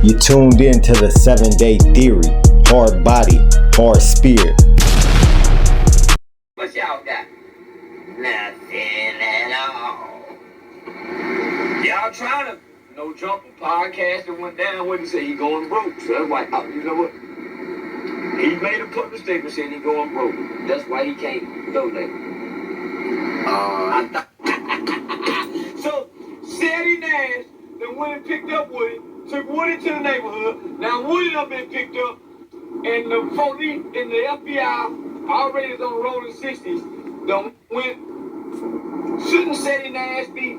You tuned in to the 7-Day Theory. Hard body, hard spirit. What y'all got? Nothing at all. Y'all trying to jump a podcast that went down when he said he going broke. So that's why, you know what? He made a public statement saying he going broke. That's why he can't donate. So, Sadie Nash then went and picked up Woody, took Woody to the neighborhood. Now Woody done been picked up, and the police and the FBI already is on the rolling 60s. Done went. Shouldn't Sadie Nash be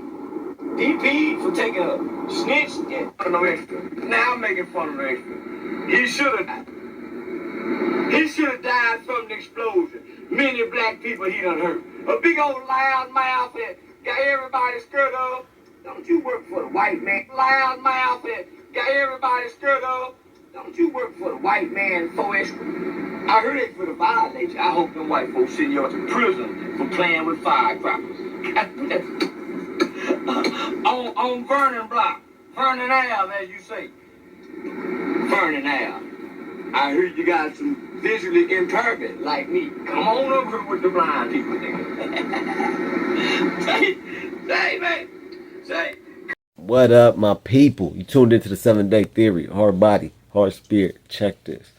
DP for taking a snitch and no extra? Now I'm making fun of the extra. He should have died. He should have died from the explosion. Many black people he done hurt. A big old loud mouth that got everybody scared of. Don't you work for the white man? Loud mouth that got everybody scared of. Don't you work for the white man for extra? I heard it for the violation. I hope them white folks send you to prison for playing with firecrackers. on Vernon Block. Vernon Ave, as you say. Vernon Ave. I heard you got some visually impaired like me. Come on over with the blind people there. Say, man. Say. What up, my people? You tuned into the 7-Day Theory. Hard body, hard spirit. Check this.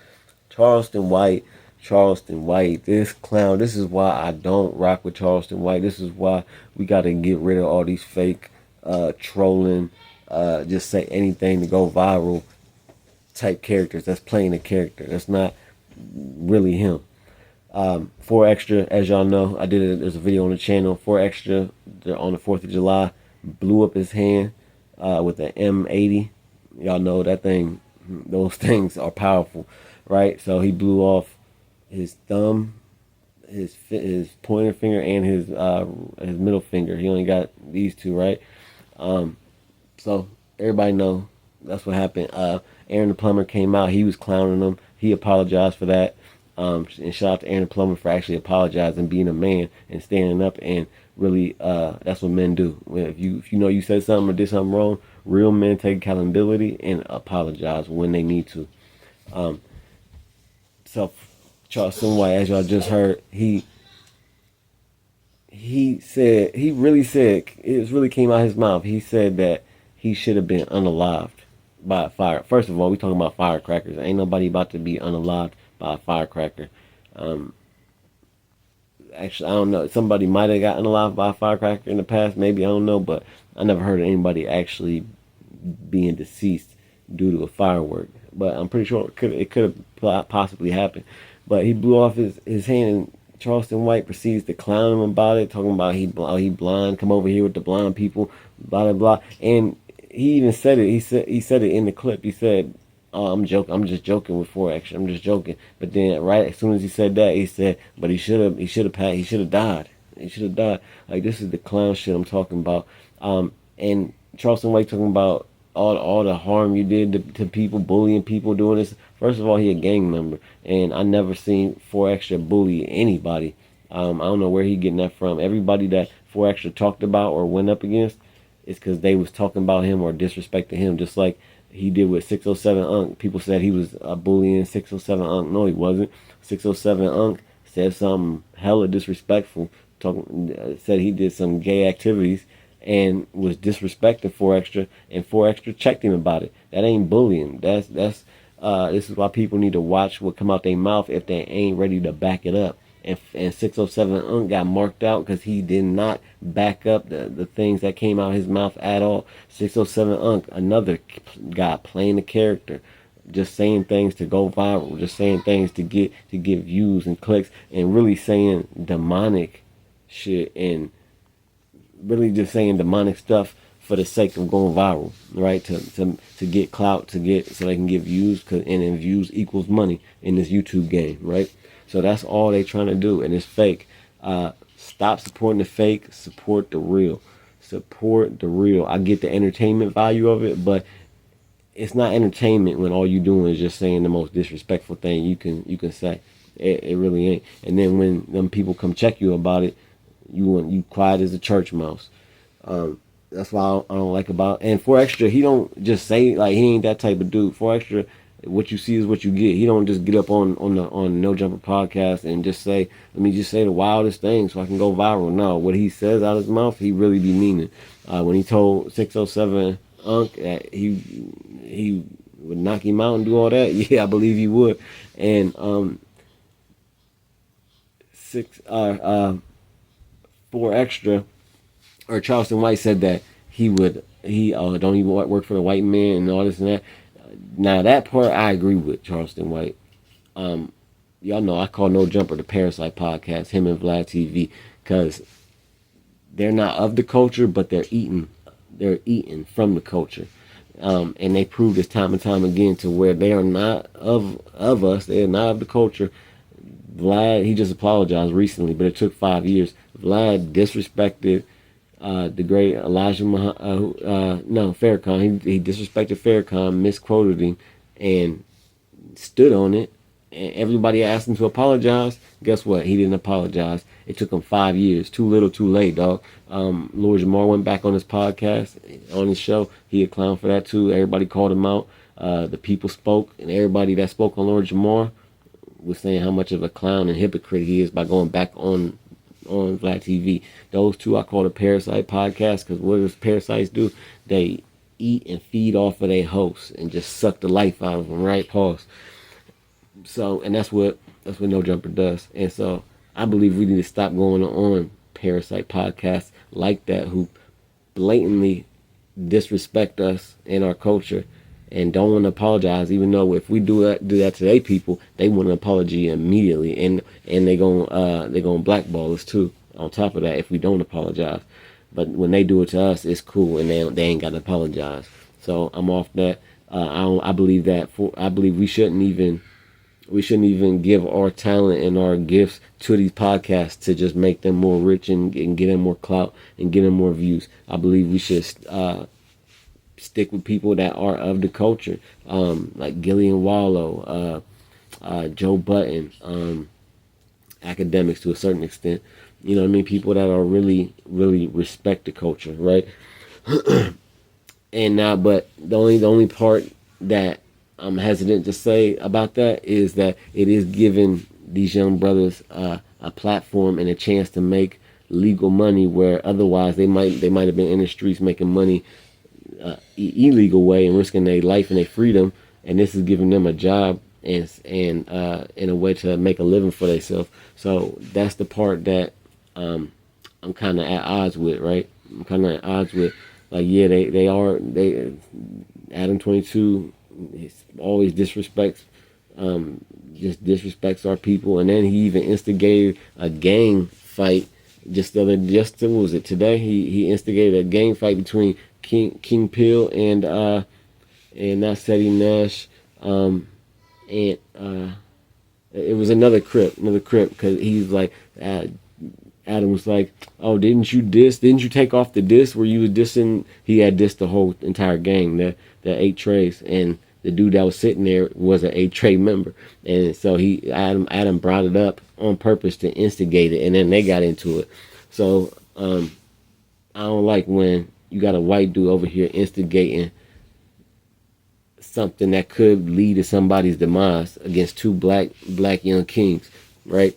Charleston White. This clown. This is why I don't rock with Charleston White. This is why we got to get rid of all these fake trolling, just say anything to go viral type characters. That's playing a character. That's not really him. 4 Extra, as y'all know, there's a video on the channel. 4 Extra on the 4th of July blew up his hand with an M80. Y'all know that thing. Those things are powerful, right? So he blew off his thumb, his pointer finger, and his middle finger. He only got these two, right? So everybody know that's what happened. Aaron the plumber came out. He was clowning him. He apologized for that. And shout out to Aaron the plumber for actually apologizing, being a man, and standing up. And really, that's what men do. If you know you said something or did something wrong, real men take accountability and apologize when they need to. So Charleston White, as y'all just heard, he really came out his mouth. He said that he should have been unalived by a fire. First of all, we talking about firecrackers. Ain't nobody about to be unalived by a firecracker. Actually, I don't know. Somebody might have gotten unalived by a firecracker in the past. Maybe, I don't know. But I never heard of anybody actually being deceased due to a firework. But I'm pretty sure it could have possibly happened. But he blew off his hand, and Charleston White proceeds to clown him about it, talking about he blind, come over here with the blind people, blah, blah, blah. And he even said it. He said it in the clip. He said, "Oh, I'm joking. I'm just joking with 4 Extra. I'm just joking." But then, right as soon as he said that, he said, "But he should have died. He should have died. Like, this is the clown shit I'm talking about." And Charleston White talking about all the harm you did to people, bullying people, doing this. First of all, he a gang member, and I never seen 4 Extra bully anybody. I don't know where he getting that from. Everybody that 4 Extra talked about or went up against, it's because they was talking about him or disrespecting him, just like he did with 607 Unc. People said he was bullying 607 Unc. No, he wasn't. 607 Unc said something hella disrespectful, said he did some gay activities and was disrespecting 4 Extra, and 4 Extra checked him about it. That ain't bullying. This is why people need to watch what come out their mouth if they ain't ready to back it up. And 607 Unc got marked out because he did not back up the things that came out of his mouth at all. 607 Unc, another guy playing the character, just saying things to go viral, just saying things to get views and clicks, and really saying demonic shit, and really just saying demonic stuff for the sake of going viral, right? To get clout, so they can get views, and then views equals money in this YouTube game, right? So that's all they trying to do, and it's fake. Stop supporting the fake. Support the real. Support the real. I get the entertainment value of it, but it's not entertainment when all you doing is just saying the most disrespectful thing you can say. It really ain't. And then when them people come check you about it, you quiet as a church mouse. That's why I don't like about. And 4Extra, he don't just say, like, he ain't that type of dude. 4Extra, what you see is what you get. He don't just get up on No Jumper podcast and just say, let me just say the wildest thing so I can go viral. No, what he says out of his mouth, he really be meaning. When he told 607 Unc that he would knock him out and do all that, yeah, I believe he would. And 4Extra, or Charleston White, said that he don't even work for the white man and all this and that. Now that part I agree with Charleston White. Y'all know I call No Jumper the Parasite Podcast, him and Vlad TV, because they're not of the culture, but they're eating from the culture. And they prove this time and time again to where they are not of us, they are not of the culture. Vlad, he just apologized recently, but it took 5 years. Vlad disrespected the great Elijah Farrakhan. He disrespected Farrakhan, misquoted him, and stood on it. And everybody asked him to apologize. Guess what? He didn't apologize. It took him 5 years. Too little, too late, dog. Lord Jamar went back on his podcast, on his show. He a clown for that too. Everybody called him out. The people spoke, and everybody that spoke on Lord Jamar was saying how much of a clown and hypocrite he is by going back on Vlad TV. Those two I call the Parasite Podcast, because what does parasites do? They eat and feed off of their hosts and just suck the life out of them, right? Pause. So, and that's what No Jumper does. And so I believe we need to stop going on Parasite Podcasts like that, who blatantly disrespect us and our culture and don't want to apologize, even though if we do that to their people, they want an apology immediately, and they're gonna blackball us too. On top of that, if we don't apologize, but when they do it to us, it's cool, and they ain't got to apologize. So I'm off that. I believe we shouldn't even give our talent and our gifts to these podcasts to just make them more rich and get them more clout and get them more views. I believe we should stick with people that are of the culture, like Gillian Wallow, Joe Button, academics to a certain extent. You know what I mean? People that are really, really respect the culture, right? And now, but the only part that I'm hesitant to say about that is that it is giving these young brothers a platform and a chance to make legal money, where otherwise they might have been in the streets making money illegal way and risking their life and their freedom, and this is giving them a job and in a way to make a living for themselves. So that's the part that I'm kind of at odds with, right? I'm kind of at odds with, like, yeah, they Adam 22 always disrespects our people, and then he even instigated a gang fight. What was it today? He instigated a gang fight between King Pill and Nassetti Nash, and it was another Crip, because he's like, Adam was like, oh, didn't you take off the diss where you was dissing? He had dissed the whole entire gang, the 8 Trays, and the dude that was sitting there was an 8 Tray member, and so Adam brought it up on purpose to instigate it, and then they got into it. So I don't like when you got a white dude over here instigating something that could lead to somebody's demise against 2 black young kings, right?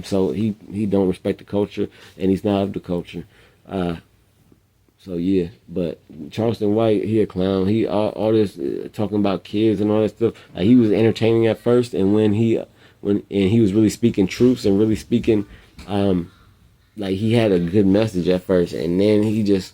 So he don't respect the culture, and he's not of the culture. So yeah, but Charleston White, he a clown. He all this talking about kids and all that stuff. Like, he was entertaining at first, and when he was really speaking truths and really speaking, like, he had a good message at first, and then he just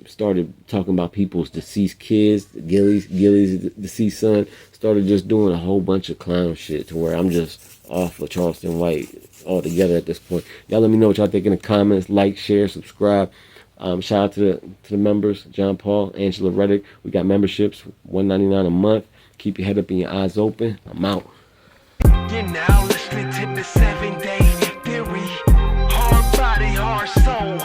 started talking about people's deceased kids, Gilly's deceased son. Started just doing a whole bunch of clown shit to where I'm just off of Charleston White altogether at this point. Y'all let me know what y'all think in the comments. Like, share, subscribe. Shout out to the members, John Paul, Angela Reddick. We got memberships, $1.99 a month. Keep your head up and your eyes open. I'm out. You're now listening to the 7-Day Theory. Hard body, hard soul,